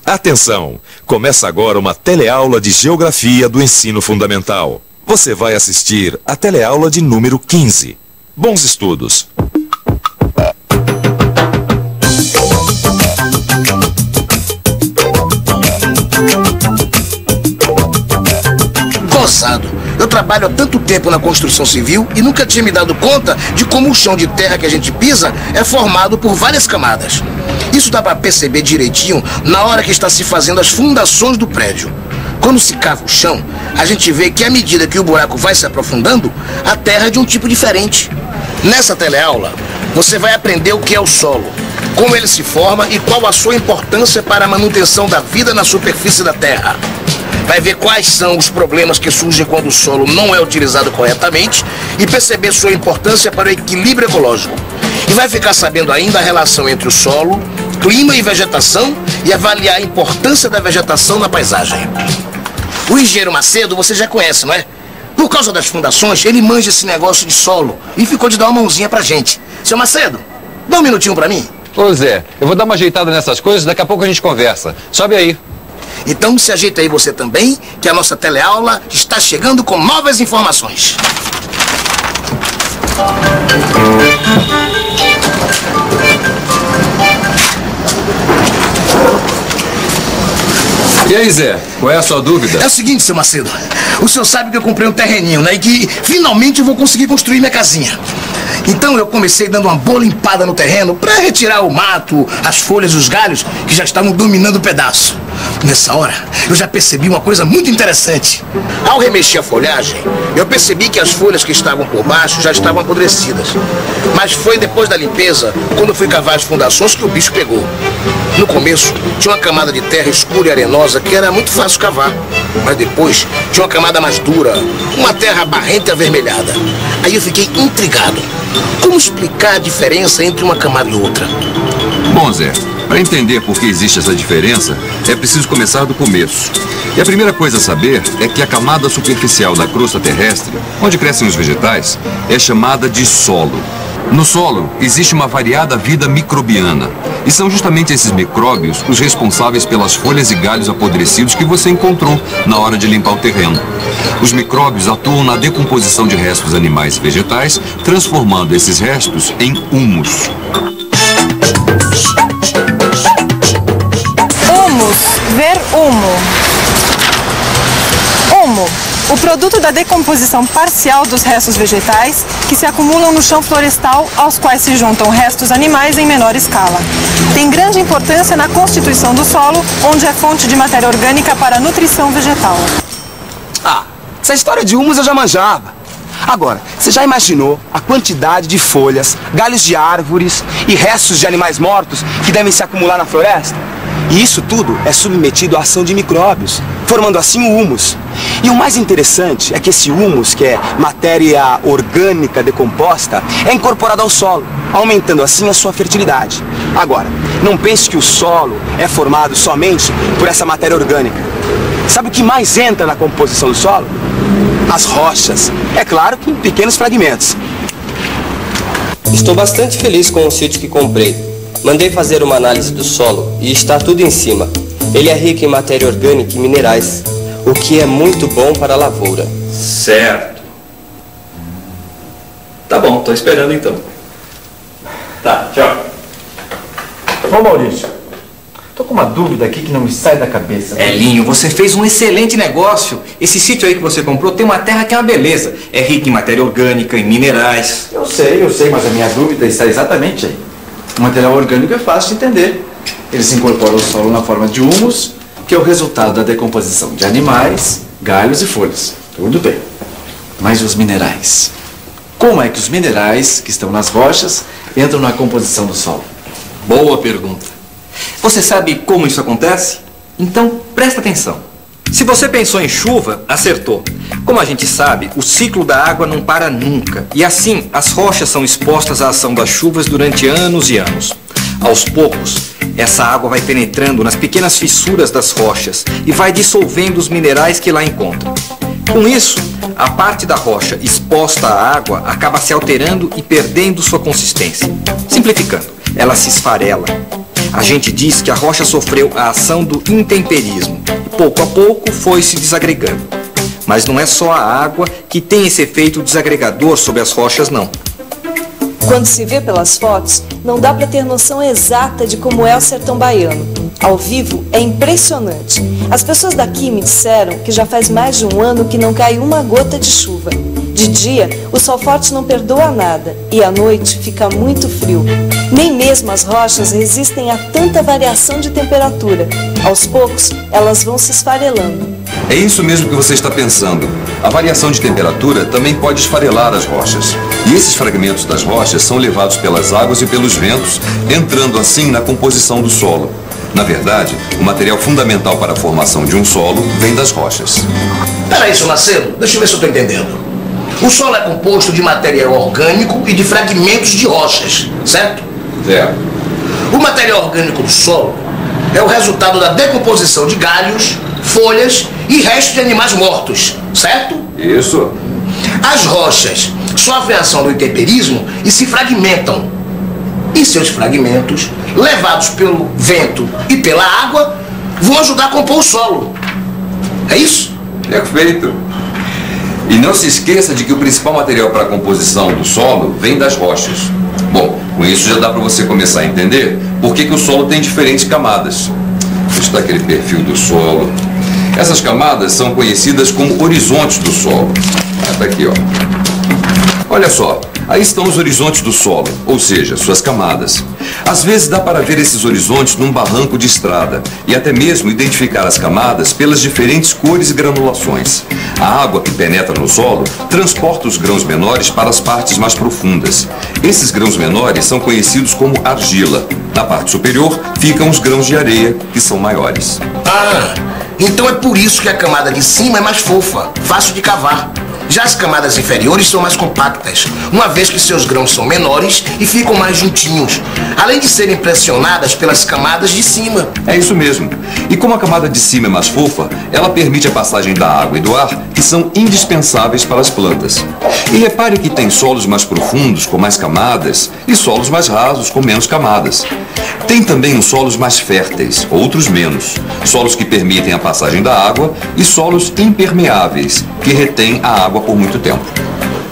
Atenção! Começa agora uma teleaula de Geografia do Ensino Fundamental. Você vai assistir a teleaula de número 15. Bons estudos! Gozado! Eu trabalho há tanto tempo na construção civil e nunca tinha me dado conta de como o chão de terra que a gente pisa é formado por várias camadas. Isso dá para perceber direitinho na hora que está se fazendo as fundações do prédio. Quando se cava o chão, a gente vê que à medida que o buraco vai se aprofundando, a terra é de um tipo diferente. Nessa teleaula, você vai aprender o que é o solo, como ele se forma e qual a sua importância para a manutenção da vida na superfície da terra. Vai ver quais são os problemas que surgem quando o solo não é utilizado corretamente e perceber sua importância para o equilíbrio ecológico. E vai ficar sabendo ainda a relação entre o solo, clima e vegetação e avaliar a importância da vegetação na paisagem. O engenheiro Macedo você já conhece, não é? Por causa das fundações, ele manja esse negócio de solo e ficou de dar uma mãozinha pra gente. Seu Macedo, dá um minutinho pra mim. Ô Zé, eu vou dar uma ajeitada nessas coisas, daqui a pouco a gente conversa. Sobe aí. Então se ajeita aí você também, que a nossa teleaula está chegando com novas informações. E aí, Zé, qual é a sua dúvida? É o seguinte, seu Macedo, o senhor sabe que eu comprei um terreninho, né? E que finalmente eu vou conseguir construir minha casinha. Então eu comecei dando uma boa limpada no terreno para retirar o mato, as folhas e os galhos que já estavam dominando o pedaço. Nessa hora, eu já percebi uma coisa muito interessante. Ao remexer a folhagem, eu percebi que as folhas que estavam por baixo já estavam apodrecidas. Mas foi depois da limpeza, quando eu fui cavar as fundações, que o bicho pegou. No começo, tinha uma camada de terra escura e arenosa que era muito fácil cavar. Mas depois, tinha uma camada mais dura, uma terra barrenta e avermelhada. Aí eu fiquei intrigado. Como explicar a diferença entre uma camada e outra? Bom, Zé, para entender por que existe essa diferença, é preciso começar do começo. E a primeira coisa a saber é que a camada superficial da crosta terrestre, onde crescem os vegetais, é chamada de solo. No solo, existe uma variada vida microbiana. E são justamente esses micróbios os responsáveis pelas folhas e galhos apodrecidos que você encontrou na hora de limpar o terreno. Os micróbios atuam na decomposição de restos animais e vegetais, transformando esses restos em humus. Humus, ver humo. Humo, o produto da decomposição parcial dos restos vegetais que se acumulam no chão florestal, aos quais se juntam restos animais em menor escala. Tem grande importância na constituição do solo, onde é fonte de matéria orgânica para a nutrição vegetal. Ah, essa história de humus eu já manjava. Agora, você já imaginou a quantidade de folhas, galhos de árvores e restos de animais mortos que devem se acumular na floresta? E isso tudo é submetido à ação de micróbios, formando assim o humus. E o mais interessante é que esse humus, que é matéria orgânica decomposta, é incorporado ao solo, aumentando assim a sua fertilidade. Agora, não pense que o solo é formado somente por essa matéria orgânica. Sabe o que mais entra na composição do solo? As rochas. É claro que em pequenos fragmentos. Estou bastante feliz com o sítio que comprei. Mandei fazer uma análise do solo e está tudo em cima. Ele é rico em matéria orgânica e minerais, o que é muito bom para a lavoura. Certo. Tá bom, tô esperando então. Tá, tchau. Ô Maurício, tô com uma dúvida aqui que não me sai da cabeça. Elinho, você fez um excelente negócio. Esse sítio aí que você comprou tem uma terra que é uma beleza. É rica em matéria orgânica, em minerais. Eu sei, mas a minha dúvida está exatamente aí. O material orgânico é fácil de entender. Ele se incorpora ao solo na forma de humus, que é o resultado da decomposição de animais, galhos e folhas. Tudo bem. Mas os minerais? Como é que os minerais que estão nas rochas entram na composição do solo? Boa pergunta. Você sabe como isso acontece? Então presta atenção. Se você pensou em chuva, acertou. Como a gente sabe, o ciclo da água não para nunca. E assim, as rochas são expostas à ação das chuvas durante anos e anos. Aos poucos, essa água vai penetrando nas pequenas fissuras das rochas e vai dissolvendo os minerais que lá encontra. Com isso, a parte da rocha exposta à água acaba se alterando e perdendo sua consistência. Simplificando, ela se esfarela. A gente diz que a rocha sofreu a ação do intemperismo. Pouco a pouco foi se desagregando. Mas não é só a água que tem esse efeito desagregador sobre as rochas, não. Quando se vê pelas fotos, não dá para ter noção exata de como é o sertão baiano. Ao vivo é impressionante. As pessoas daqui me disseram que já faz mais de um ano que não cai uma gota de chuva. De dia, o sol forte não perdoa nada e à noite fica muito frio. Nem mesmo as rochas resistem a tanta variação de temperatura. Aos poucos, elas vão se esfarelando. É isso mesmo que você está pensando. A variação de temperatura também pode esfarelar as rochas. E esses fragmentos das rochas são levados pelas águas e pelos ventos, entrando assim na composição do solo. Na verdade, o material fundamental para a formação de um solo vem das rochas. Peraí, seu Macedo, deixa eu ver se eu estou entendendo. O solo é composto de material orgânico e de fragmentos de rochas, certo? É. O material orgânico do solo é o resultado da decomposição de galhos, folhas e restos de animais mortos, certo? Isso. As rochas sofrem a ação do intemperismo e se fragmentam. E seus fragmentos, levados pelo vento e pela água, vão ajudar a compor o solo. É isso? Perfeito. E não se esqueça de que o principal material para a composição do solo vem das rochas. Bom, com isso já dá para você começar a entender por que o solo tem diferentes camadas. Está aquele perfil do solo. Essas camadas são conhecidas como horizontes do solo. Está aqui, ó. Olha só, aí estão os horizontes do solo, ou seja, suas camadas. Às vezes dá para ver esses horizontes num barranco de estrada e até mesmo identificar as camadas pelas diferentes cores e granulações. A água que penetra no solo transporta os grãos menores para as partes mais profundas. Esses grãos menores são conhecidos como argila. Na parte superior ficam os grãos de areia, que são maiores. Ah, então é por isso que a camada de cima é mais fofa, fácil de cavar. Já as camadas inferiores são mais compactas, uma vez que seus grãos são menores e ficam mais juntinhos, além de serem pressionadas pelas camadas de cima. É isso mesmo. E como a camada de cima é mais fofa, ela permite a passagem da água e do ar, que são indispensáveis para as plantas. E repare que tem solos mais profundos, com mais camadas, e solos mais rasos, com menos camadas. Tem também os solos mais férteis, outros menos. Solos que permitem a passagem da água e solos impermeáveis, que retêm a água por muito tempo.